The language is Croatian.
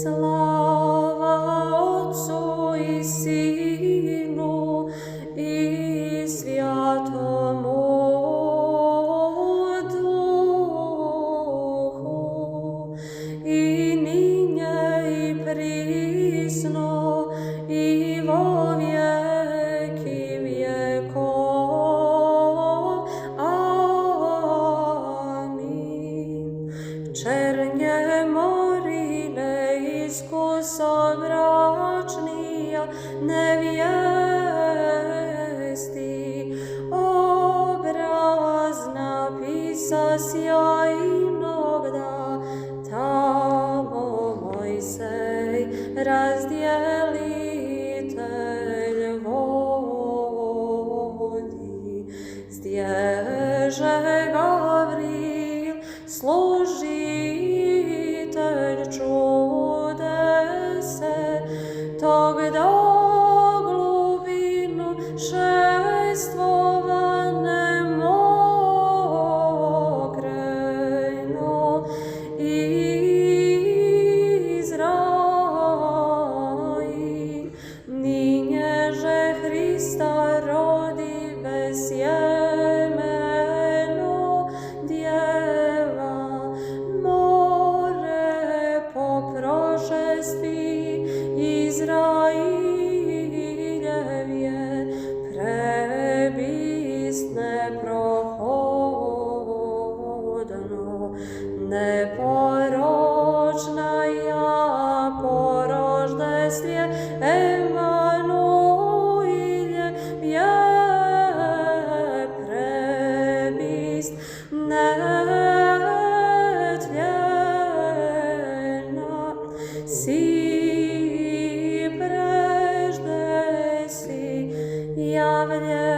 Slava Otcu i Sinu i Svjatomu Duhu, i ninje i prisno i vo vjeki vjekov. Amin. Černje morile iskuso bračnija nevijesti, obraz napisa sjajnog da tamo Mojsej razdjelitelj vodi, zdježe Gavril služitelj čudese, tog do glubinu šestvovane mokrejno Izrail. Ninježe Hrista rodi bez sjemeno djeva, more po prošestvi Izrailevje prebistne prohodno, neporočna ja poroždestvje Emanuilje je prebist netvjena, si prežde si javlje